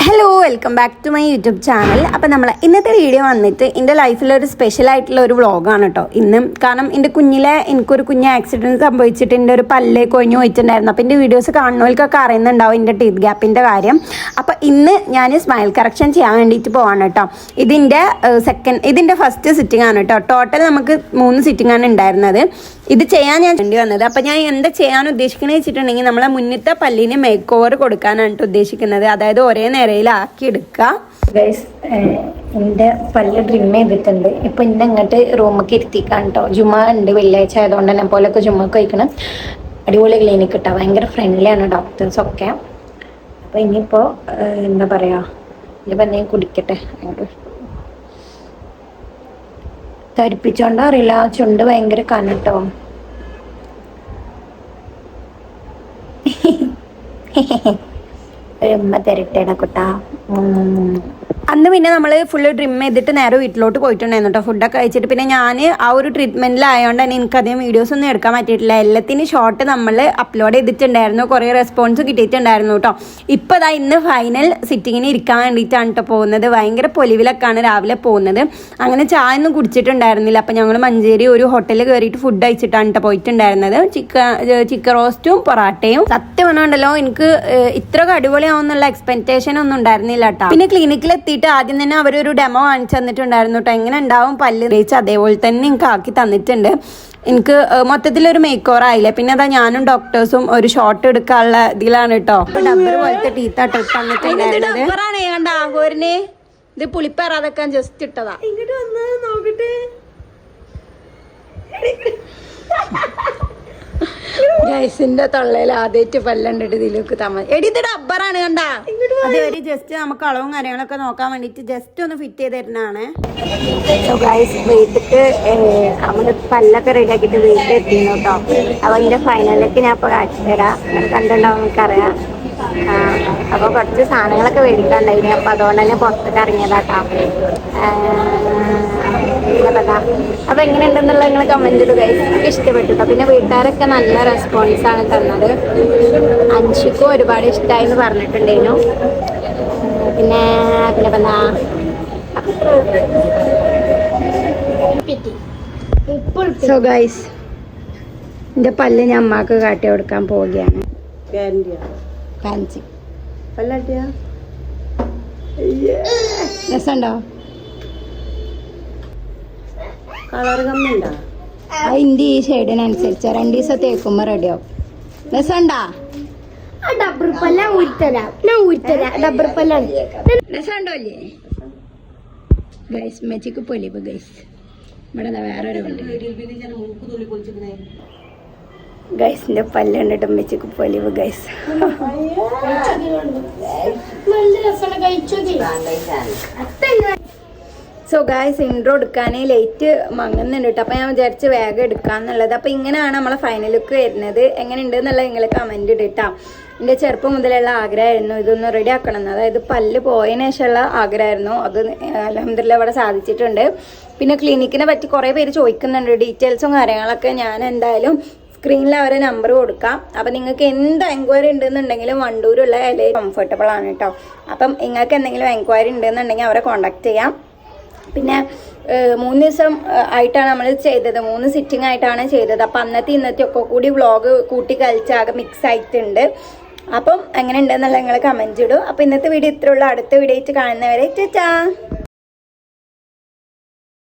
Hello welcome back to my YouTube channel. അപ്പോൾ നമ്മൾ ഇന്നത്തെ വീഡിയോ വന്നിട്ട് എൻ്റെ ലൈഫിലൊരു സ്പെഷ്യലായിട്ടുള്ള ഒരു വ്ളോഗാണ് കേട്ടോ ഇന്ന്. കാരണം എൻ്റെ കുഞ്ഞിലെ എനിക്കൊരു കുഞ്ഞ് ആക്സിഡൻറ്റ് സംഭവിച്ചിട്ട് എൻ്റെ ഒരു പല്ല് കൊഴിഞ്ഞു പോയിട്ടുണ്ടായിരുന്നു. അപ്പോൾ എൻ്റെ വീഡിയോസ് കാണുന്നവർക്കൊക്കെ അറിയുന്നുണ്ടാവും എൻ്റെ ടീത്ത് ഗ്യാപ്പിൻ്റെ കാര്യം. അപ്പോൾ ഇന്ന് ഞാൻ സ്മൈൽ കറക്ഷൻ ചെയ്യാൻ വേണ്ടിയിട്ട് പോവാണ് കേട്ടോ. ഇതിൻ്റെ ഫസ്റ്റ് സിറ്റിംഗ് ആണ് കേട്ടോ. ടോട്ടൽ നമുക്ക് 3 സിറ്റിംഗ് ആണ് ഉണ്ടായിരുന്നത്. ഇത് ചെയ്യാൻ ഞാൻ വേണ്ടി വന്നത്. അപ്പം ഞാൻ എന്താ ചെയ്യാൻ ഉദ്ദേശിക്കുന്നത് വെച്ചിട്ടുണ്ടെങ്കിൽ നമ്മളെ മുന്നത്തെ പല്ലിന് മേക്ക് ഓവർ കൊടുക്കാനാണ് ഉദ്ദേശിക്കുന്നത്. അതായത് ഒരേ നിരയിലാക്കി എടുക്കുക. ഗൈസ്, എൻ്റെ പല്ല് ട്രിം ചെയ്തിട്ടുണ്ട്. ഇപ്പം ഇന്നെ ഇങ്ങോട്ട് റൂമൊക്കെ ഇരുത്തിക്കാൻ കേട്ടോ. ജുമ ഉണ്ട്, വെള്ളിയാഴ്ച ആയതുകൊണ്ട് തന്നെ പോലൊക്കെ ജുമക്ക് കഴിക്കണം. അടിപൊളി ക്ലിനിക്ക് കിട്ടാം, ഭയങ്കര ഫ്രണ്ട്ലിയാണ് ഡോക്ടേഴ്സൊക്കെ. അപ്പം ഇനിയിപ്പോൾ എന്താ പറയുക, ഇനിയിപ്പോൾ എന്തെങ്കിലും കുടിക്കട്ടെ. തരിപ്പിച്ചോണ്ടോ അറിയില്ല, ചുണ്ട് ഭയങ്കര കനട്ടോ. ഉമ്മ തരട്ടേടാ കുട്ടാ. അന്ന് പിന്നെ നമ്മൾ ഫുള്ള് ട്രിം ചെയ്തിട്ട് നേരെ വീട്ടിലോട്ട് പോയിട്ടുണ്ടായിരുന്നു കേട്ടോ. ഫുഡൊക്കെ കഴിച്ചിട്ട് പിന്നെ ഞാൻ ആ ഒരു ട്രീറ്റ്മെൻറ്റിലായതുകൊണ്ട് തന്നെ എനിക്കധികം വീഡിയോസ് ഒന്നും എടുക്കാൻ പറ്റിയിട്ടില്ല. എല്ലാത്തിനും ഷോർട്ട് നമ്മൾ അപ്ലോഡ് ചെയ്തിട്ടുണ്ടായിരുന്നു, കുറേ റെസ്പോൺസ് കിട്ടിയിട്ടുണ്ടായിരുന്നു കേട്ടോ. ഇപ്പോൾ അതാ ഇന്ന് ഫൈനൽ സിറ്റിങ്ങിന് ഇരിക്കാൻ വേണ്ടിയിട്ടാണ് കേട്ടോ പോകുന്നത്. ഭയങ്കര പൊലിവിലൊക്കെയാണ് രാവിലെ പോകുന്നത്. അങ്ങനെ ചായ ഒന്നും കുടിച്ചിട്ടുണ്ടായിരുന്നില്ല. അപ്പം ഞങ്ങൾ മഞ്ചേരി ഒരു ഹോട്ടലിൽ കയറിയിട്ട് ഫുഡ് കഴിച്ചിട്ടാണ് കേട്ടോ പോയിട്ടുണ്ടായിരുന്നത്. ചിക്കൻ റോസ്റ്റും പൊറാട്ടയും. സത്യം പറഞ്ഞുണ്ടല്ലോ, എനിക്ക് ഇത്രയൊക്കെ അടിപൊളിയാവുന്നുള്ള എക്സ്പെക്ടേഷൻ ഒന്നും ഉണ്ടായിരുന്നില്ല കേട്ടോ. പിന്നെ ക്ലിനിക്കിൽ എത്തിയിട്ട് ആദ്യം തന്നെ അവരൊരു ഡെമോ കാണിച്ചു തന്നിട്ടുണ്ടായിരുന്നു കേട്ടോ. എങ്ങനെ ഉണ്ടാവും പല്ല് തേച്ച് അതേപോലെ തന്നെ എനിക്ക് ആക്കി തന്നിട്ടുണ്ട്. എനിക്ക് മൊത്തത്തിലൊരു മേക്ക് ഓവർ ആയില്ലേ. പിന്നെ അതാ ഞാനും ഡോക്ടേഴ്സും ഒരു ഷോട്ട് എടുക്കാനുള്ള ഇതിലാണ് കേട്ടോ. ഡബ്ബർ പോലത്തെ ടീത്താട്ടോ തന്നിട്ടുണ്ടായിരുന്നത്. ഇത് പുളിപ്പറാതൊക്കെ ജസ്റ്റ് ഇട്ടതാ. ഇങ്ങോട്ട് വന്നാ നോക്കട്ടെ. ഗൈസിന്റെ തൊള്ളയിൽ ആദ്യമായിട്ട് പല്ലുണ്ടിട്ട് ഇതിലേക്ക് എടിത് ഡബ്ബറാണ് കണ്ടാ. അത് ഒരു ജസ്റ്റ് നമുക്ക് അളവും കാര്യങ്ങളൊക്കെ നോക്കാൻ വേണ്ടിട്ട് ജസ്റ്റ് ഒന്ന് ഫിറ്റ് ചെയ്ത് തരുന്നതാണ്. വീട്ടിക്ക് നമ്മള് പല്ലൊക്കെ റെഡി ആക്കിയിട്ട് വീട്ടിൽ എത്തിയിരുന്നു കേട്ടോ. അപ്പൊ അതിന്റെ ഫൈനലിലേക്ക് ഞാൻ ഇപ്പൊ കാണിച്ചു തരാം. കണ്ടിട്ടുണ്ടാവും എനിക്കറിയാം. അപ്പൊ കുറച്ച് സാധനങ്ങളൊക്കെ മേടിക്കാണ്ടായിരുന്നു. അപ്പൊ അതുകൊണ്ട് തന്നെ പുറത്തേക്ക് ഇറങ്ങിയതാട്ടോ. അപ്പൊ എങ്ങനെയുണ്ടെന്നുള്ള നിങ്ങൾ കമന്റ് ഇടുക. എനിക്ക് ഇഷ്ടപ്പെട്ടു. പിന്നെ വീട്ടുകാരൊക്കെ നല്ല റെസ്പോൺസ് ആണ് തന്നത്. അൻഷിക്കും ഒരുപാട് ഇഷ്ടമായി എന്ന് പറഞ്ഞിട്ടുണ്ടായിരുന്നു. പിന്നെ എന്താ സോ ഗൈസ്, എന്റെ പല്ല് ഞാൻ അമ്മക്ക് കാട്ടി കൊടുക്കാൻ പോവുകയാണ്. രസമുണ്ടോ? കളർ കമ്മിണ്ടോ? അതിന്റെ ഈ ഷെയ്ഡിനനുസരിച്ച് 2 ദിവസം തേക്കുമ്പോ റെഡിയാവും. രസമുണ്ടാ? രസമുണ്ടോ അല്ലേ ഗൈസ്? മെച്ചിക്ക് പൊലിവ് ഗൈസ്. ഇവിടെ വേറൊരു ഗൈസിന്റെ പല്ല് കണ്ടിട്ട് മെച്ചിക്ക് പൊലിവ് ഗൈസ്. സോ ഗായ്സ്, ഇൻട്രോ എടുക്കാൻ ലേറ്റ് മങ്ങുന്നുണ്ട് കേട്ടോ. അപ്പോൾ ഞാൻ വിചാരിച്ച് വേഗം എടുക്കാന്നുള്ളത്. അപ്പോൾ ഇങ്ങനെയാണ് നമ്മളെ ഫൈനൽ ലുക്ക് വരുന്നത്. എങ്ങനെയുണ്ട് എന്നുള്ളത് നിങ്ങൾ കമൻറ്റ് ഇട്ടാ. എൻ്റെ ചെറുപ്പം മുതലുള്ള ആഗ്രഹമായിരുന്നു ഇതൊന്ന് റെഡി ആക്കണം എന്ന്. അതായത് പല്ല് പോയതിനു ശേഷമുള്ള ആഗ്രഹമായിരുന്നു. അത് അൽഹംദുലില്ലാ ഇവിടെ സാധിച്ചിട്ടുണ്ട്. പിന്നെ ക്ലിനിക്കിനെ പറ്റി കുറേ പേര് ചോദിക്കുന്നുണ്ട്, ഡീറ്റെയിൽസും കാര്യങ്ങളൊക്കെ. ഞാൻ എന്തായാലും സ്ക്രീനിൽ അവരെ നമ്പർ കൊടുക്കാം. അപ്പം നിങ്ങൾക്ക് എന്ത് എൻക്വയറി ഉണ്ടെന്നുണ്ടെങ്കിലും വണ്ടൂരുള്ള ഇലയിൽ കംഫർട്ടബിൾ ആണ് കേട്ടോ. അപ്പം നിങ്ങൾക്ക് എന്തെങ്കിലും എൻക്വയറി ഉണ്ടെന്നുണ്ടെങ്കിൽ അവരെ കോൺടാക്ട് ചെയ്യാം. പിന്നെ 3 ദിവസം ആയിട്ടാണ് നമ്മൾ ചെയ്തത്. 3 സിറ്റിംഗ് ആയിട്ടാണ് ചെയ്തത്. അപ്പം ഇന്നത്തെ ഒക്കെ കൂടി വ്ളോഗ് കൂട്ടി കളിച്ചാകെ മിക്സ് ആയിട്ടുണ്ട്. അപ്പം എങ്ങനെ ഉണ്ടെന്നുള്ള നിങ്ങൾ കമൻറ്റ് ഇടും. അപ്പം ഇന്നത്തെ വീഡിയോ ഇത്രയുള്ള. അടുത്ത വീഡിയോ ആയിട്ട് കാണുന്നവരെ ചാ.